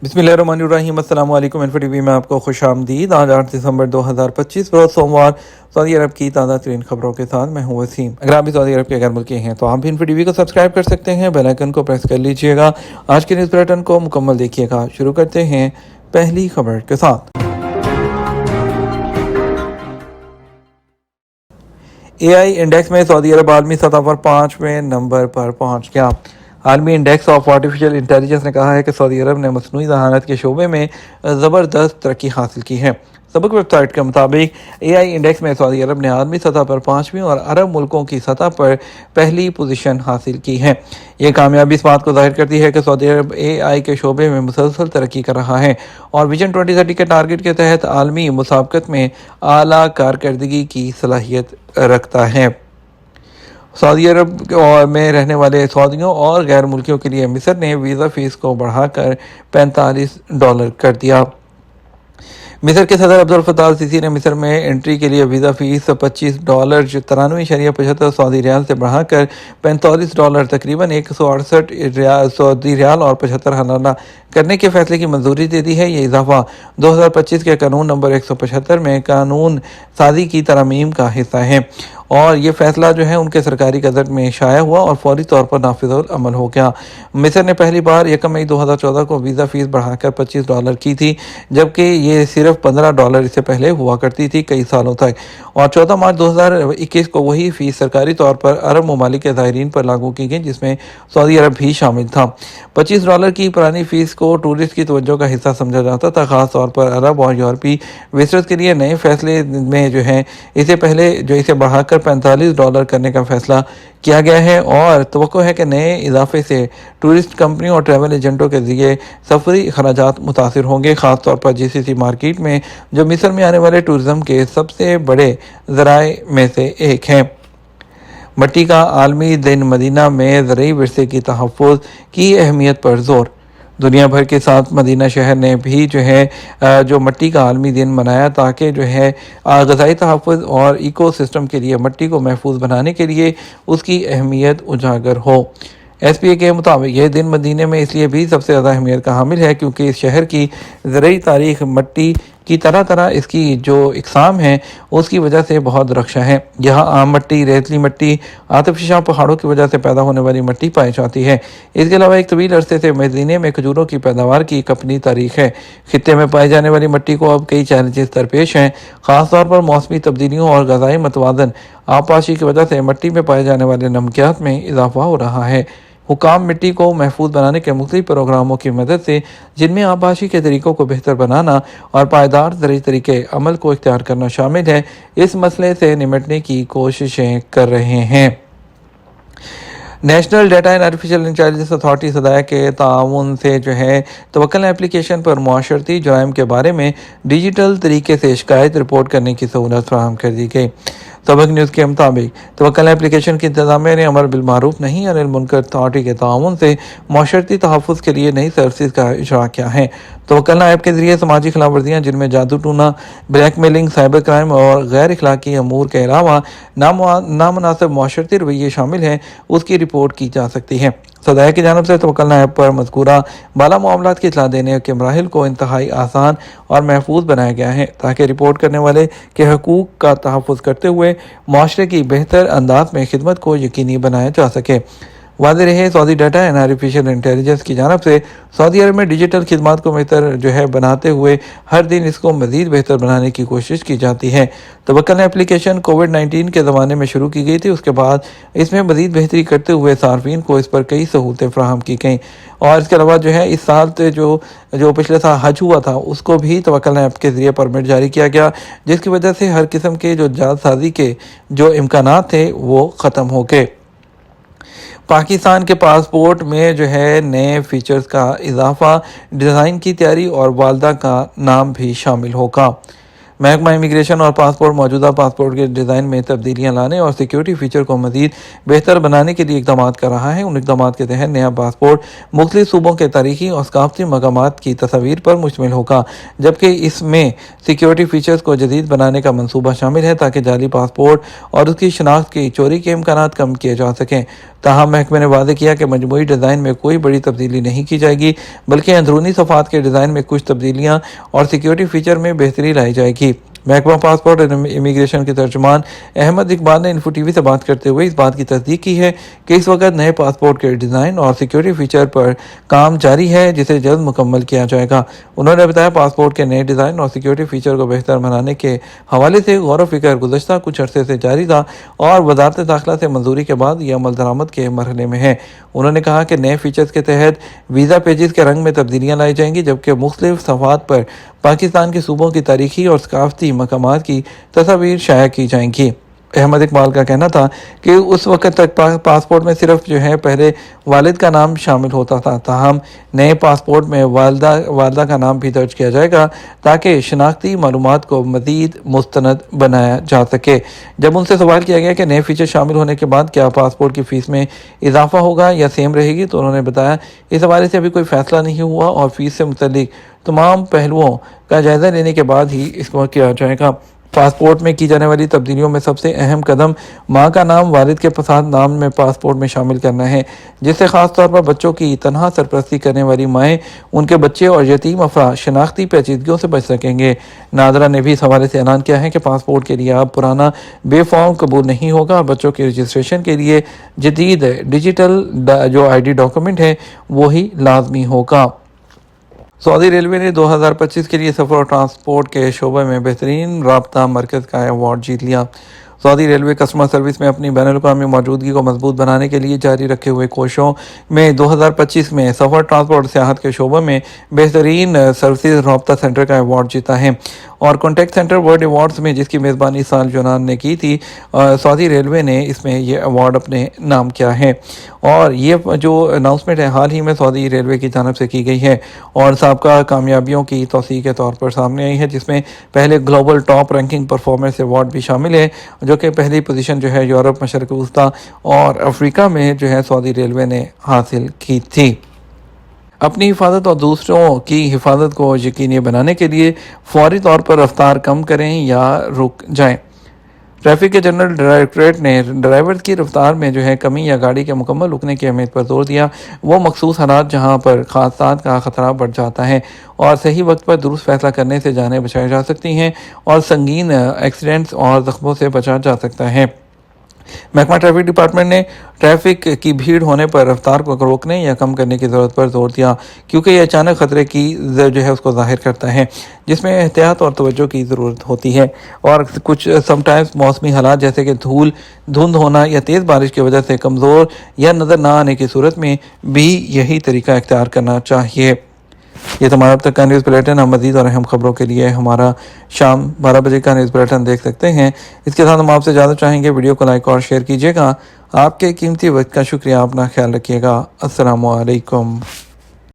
बिस्मिल्लाहिर्रहमानिर्रहीम। अस्सलाम वालेकुम। इन्फो टीवी में आपको खुश आमदीद। आज 8 दिसंबर 2025 रोज़ सोमवार सऊदी अरब की ताज़ा तरीन खबरों के साथ मैं हूँ वसीम। अगर आप भी सऊदी अरब के गैर मुल्की हैं तो आप भी इन्फो टीवी को सब्सक्राइब कर सकते हैं, बेल आइकन को प्रेस कर लीजिएगा। आज के न्यूज़ बुलेटिन को मुकम्मल देखिएगा। शुरू करते हैं पहली खबर के साथ। AI इंडेक्स में सऊदी अरब आलमी सतह पर 5वें नंबर पर पहुंच गया। आलमी इंडेक्स ऑफ आर्टिफिशियल इंटेलिजेंस ने कहा है कि सऊदी अरब ने मसनूई ज़हानत के शोबे में ज़बरदस्त तरक्की हासिल की है। सबक वेबसाइट के मुताबिक AI इंडेक्स में सऊदी अरब ने आलमी सतह पर 5वीं और अरब मुल्कों की सतह पर पहली पोजीशन हासिल की है। ये कामयाबी इस बात को जाहिर करती है कि सऊदी अरब AI के शोबे में मुसलसल तरक्की कर रहा है और विजन 2030 के टारगेट के तहत आलमी मुसाबकत में आला कारकर्दगी की सलाहियत रखता है। सऊदी अरब में रहने वाले सऊदियों और गैर मुल्कियों के लिए मिस्र ने वीज़ा फ़ीस को बढ़ाकर $45 कर दिया। मिस्र के सदर अब्दुल फत्ताह अल सीसी ने मिस्र में एंट्री के लिए वीज़ा फ़ीस $25 जो 93.75 सऊदी रियाल से बढ़ाकर $45 तकरीबन 168 सऊदी रियाल और 75 हलाला करने के फैसले की मंजूरी दे दी है। ये इजाफा 2025 के कानून नंबर 175 में कानून साजी की तरमीम का हिस्सा है और ये फैसला जो है उनके सरकारी गज़ट में शाया हुआ और फौरी तौर पर नाफिज़ुल अमल हो गया। मिस्र ने पहली बार 1 मई 2014 को वीज़ा फ़ीस बढ़ाकर $25 की थी, जबकि ये सिर्फ $15 इससे पहले हुआ करती थी कई सालों तक। और 14 मार्च 2021 को वही फ़ीस सरकारी तौर पर अरब ममालिक के ज़ायरीन पर लागू की गई, जिसमें सऊदी अरब भी शामिल था। $25 की पुरानी फ़ीस को टूरिस्ट की तवज्जो का हिस्सा समझा जाता था, ख़ास तौर पर अरब और यूरोपीय विजिटर्स के लिए। नए फैसले में जो है इसे बढ़ाकर $45 करने का फैसला किया गया है और तवक्को है कि नए इजाफे से टूरिस्ट कंपनियों और ट्रैवल एजेंटों के लिए सफरी खराजात मुतासिर होंगे, ख़ासतौर पर GCC मार्केट में जो मिस्र में आने वाले टूरिज़्म के सबसे बड़े ज़राए में से एक है। मट्टी का आलमी दिन मदीना में ज़रई विरसे की तहफ़्फ़ुज़ की अहमियत पर ज़ोर। दुनिया भर के साथ मदीना शहर ने भी जो मट्टी का आलमी दिन मनाया ताकि ग़ज़ाई तहफ़्फ़ुज़ और इको सिस्टम के लिए मट्टी को महफूज बनाने के लिए उसकी अहमियत उजागर हो। SPA के मुताबिक यह दिन मदीने में इसलिए भी सबसे ज़्यादा अहमियत का हामिल है क्योंकि इस शहर की ज़रई तारीख़ मट्टी की तरह इसकी जो इकसाम है उसकी वजह से बहुत रक्षा है। यहाँ आम मट्टी, रेतली मट्टी, आतिफिशा पहाड़ों की वजह से पैदा होने वाली मट्टी पाई जाती है। इसके अलावा एक तवील अरसे से मदीने में खजूरों की पैदावार की एक अपनी तारीख है। खित्ते में पाई जाने वाली मट्टी को अब कई चैलेंजेस दरपेश हैं, ख़ासतौर पर मौसमी तब्दीलियों और ग़ज़ाई मतवाज़न आबपाशी की वजह से मट्टी में पाए जाने वाले नमकियात में इजाफा हो रहा है। हुकाम मिट्टी को महफूज बनाने के मुख्तलिफ प्रोग्रामों की मदद से, जिनमें आबपाशी के तरीक़ों को बेहतर बनाना और पायदार ज़रूरी तरीके अमल को इख्तियार करना शामिल है, इस मसले से निपटने की कोशिशें कर रहे हैं। National data and artificial intelligence authority सदाया के ताउन से तवक्कल एप्लीकेशन पर मुआशरती जराइम के बारे में डिजिटल तरीके से शिकायत रिपोर्ट करने की सहूलत फराहम कर दी गई। सबक न्यूज़ के मुताबिक तवक्कल एप्लीकेशन की इंतज़ामिया ने अमर बिलमारूफ नही अनिल मुनकर अथॉरिटी के ताउन से मुआशरती तहफ़्फ़ुज़ के लिए नई सर्विस का इजरा किया है। तवक्कल ऐप के ज़रिए समाजी खिलाफ वर्जियाँ जिनमें जादू टूना, ब्लैकमेलिंग, साइबर क्राइम और गैर अखलाकी अमूर के अलावा नामुनासिब मुआशरती रवैये शामिल हैं, उसकी रिपोर्ट की जा सकती है। सदाया की जानिब से तवक्कल ऐप पर मज़कूरा बाला मामलात की इत्तला देने के मराहिल को इंतहाई आसान और महफूज बनाया गया है ताकि रिपोर्ट करने वाले के हकूक़ का तहफ़्फ़ुज़ करते हुए माशरे की बेहतर अंदाज में खिदमत को यकीनी बनाया जा सके। वाज़ेह रहे, Saudi data and artificial intelligence की जानिब से सऊदी अरब में डिजिटल खिदमात को बेहतर बनाते हुए हर दिन इसको मज़ीद बेहतर बनाने की कोशिश की जाती है। तवक्कल एप्लीकेशन कोविड-19 के ज़माने में शुरू की गई थी, उसके बाद इसमें मज़ीद बेहतरी करते हुए सार्फिन को इस पर कई सहूलतें फ्राहम की गईं और इसके अलावा इस साल से जो पिछले साल हज हुआ था उसको भी तवक्कल ऐप के ज़रिए परमिट जारी किया गया, जिसकी वजह से हर किस्म के जालसाजी के जो इम्कानात थे वो ख़त्म हो गए। पाकिस्तान के पासपोर्ट में नए फीचर्स का इजाफा, डिज़ाइन की तैयारी और वालदा का नाम भी शामिल होगा। महकमा इमिग्रेशन और पासपोर्ट मौजूदा पासपोर्ट के डिज़ाइन में तब्दीलियां लाने और सिक्योरिटी फीचर को मज़ीद बेहतर बनाने के लिए इकदाम कर रहा है। उन इकदाम के तहत नया पासपोर्ट मुख्तलिफ सूबों के तारीखी और सकाफती मकामात की तस्वीर पर मुश्तमिल होगा, जबकि इसमें सिक्योरिटी फीचर्स को जदीद बनाने का मनसूबा शामिल है ताकि जाली पासपोर्ट और उसकी शनाख्त की चोरी के इम्कान कम किए जा सकें। ताहम महकमे ने वादे किया कि मजमूई डिज़ाइन में कोई बड़ी तब्दीली नहीं की जाएगी, बल्कि अंदरूनी सफ़ात के डिज़ाइन में कुछ तब्दीलियाँ और सिक्योरिटी फीचर में बेहतरी लाई जाएगी। महकमा पासपोर्ट और इमिग्रेशन के तर्जुमान अहमद इकबाल ने इन्फो टीवी से बात करते हुए इस बात की तस्दीक की है कि इस वक्त नए पासपोर्ट के डिज़ाइन और सिक्योरिटी फीचर पर काम जारी है, जिसे जल्द मुकम्मल किया जाएगा। उन्होंने बताया पासपोर्ट के नए डिज़ाइन और सिक्योरिटी फीचर को बेहतर बनाने के हवाले से गौर फिक्र गुज़श्ता कुछ अरसे से जारी था और वजारत दाखिला से मंजूरी के बाद यह अमल दरामद के मरहले में है। उन्होंने कहा कि नए फीचर्स के तहत वीज़ा पेजेस के रंग में तब्दीलियाँ लाई जाएंगी, जबकि मुख्तलिफ सफ़ात पर पाकिस्तान के सूबों की तारीखी और सकाफती मकामात की तस्वीर शाया की जाएंगी। अहमद इकबाल का कहना था कि उस वक्त तक पासपोर्ट में सिर्फ पहले वालिद का नाम शामिल होता था, ताहम नए पासपोर्ट में वालदा का नाम भी दर्ज किया जाएगा ताकि शनाख्ती मालूमात को मज़ीद मुस्तनद बनाया जा सके। जब उनसे सवाल किया गया कि नए फीचर शामिल होने के बाद क्या पासपोर्ट की फ़ीस में इजाफा होगा या सेम रहेगी, तो उन्होंने बताया इस हवाले से अभी कोई फ़ैसला नहीं हुआ और फ़ीस से मुतल्लिक तमाम पहलुओं का जायज़ा लेने के बाद ही इसको किया जाएगा। पासपोर्ट में की जाने वाली तब्दीलियों में सबसे अहम कदम माँ का नाम वालिद के साथ नाम में पासपोर्ट में शामिल करना है, जिससे ख़ास तौर पर बच्चों की तनहा सरपरस्ती करने वाली माएँ, उनके बच्चे और यतीम अफराद शनाख्ती पेचीदगियों से बच सकेंगे। नादरा ने भी इस हवाले से ऐलान किया है कि पासपोर्ट के लिए अब पुराना बेफॉर्म कबूल नहीं होगा। बच्चों के रजिस्ट्रेशन के लिए जदीद डिजिटल जो ID डॉक्यूमेंट है वही लाजमी होगा। सऊदी रेलवे ने 2025 के लिए सफ़र और ट्रांसपोर्ट के शोबे में बेहतरीन राब्ता मरकज़ का अवार्ड जीत लिया। सऊदी रेलवे कस्टमर सर्विस में अपनी बैनुल-अक़वामी मौजूदगी को मजबूत बनाने के लिए जारी रखे हुए कोशिशों में 2025 में सफ़र, ट्रांसपोर्ट और सियाहत के शोबे में बेहतरीन सर्विसेज राब्ता सेंटर का अवार्ड जीता है। और कॉन्टैक्ट सेंटर वर्ल्ड अवार्ड्स में, जिसकी मेज़बानी इस साल यूनान ने की थी, सऊदी रेलवे ने इसमें ये अवार्ड अपने नाम किया है। और ये जो अनाउंसमेंट है हाल ही में सऊदी रेलवे की जानब से की गई है और साबका कामयाबियों की तौसीक़ के तौर पर सामने आई है, जिसमें पहले global top ranking performance award भी शामिल है, जो कि पहली पोजीशन यूरोप, मशरक़ वस्ता और अफ्रीका में सऊदी रेलवे ने हासिल की थी। अपनी हिफाजत और दूसरों की हिफाजत को यकीनी बनाने के लिए फौरी तौर पर रफ्तार कम करें या रुक जाएं। ट्रैफिक के जनरल डायरेक्टरेट ने ड्राइवर की रफ्तार में कमी या गाड़ी के मुकम्मल रुकने की अहमियत पर जोर दिया। वो मखसूस हालात जहां पर हादसात का ख़तरा बढ़ जाता है और सही वक्त पर दुरुस्त फैसला करने से जानें बचाई जा सकती हैं और संगीन एक्सीडेंट्स और ज़ख्मों से बचा जा सकता है। महकमा ट्रैफिक डिपार्टमेंट ने ट्रैफिक की भीड़ होने पर रफ्तार को रोकने या कम करने की ज़रूरत पर जोर दिया, क्योंकि यह अचानक ख़तरे की उसको ज़ाहिर करता है, जिसमें एहतियात और तवज्जो की ज़रूरत होती है। और कुछ समटाइम्स मौसमी हालात जैसे कि धुंध होना या तेज़ बारिश की वजह से कमज़ोर या नज़र ना आने की सूरत में भी यही तरीका इख्तियार करना चाहिए। ये हमारा अब तक का न्यूज़ बुलेटिन। हम मज़ीद और अहम खबरों के लिए हमारा शाम 12 बजे का न्यूज़ बुलेटिन देख सकते हैं। इसके साथ हम आपसे इजाज़त चाहेंगे। वीडियो को लाइक और शेयर कीजिएगा। आपके कीमती वक्त का शुक्रिया। अपना ख्याल रखिएगा। अस्सलामु अलैकुम।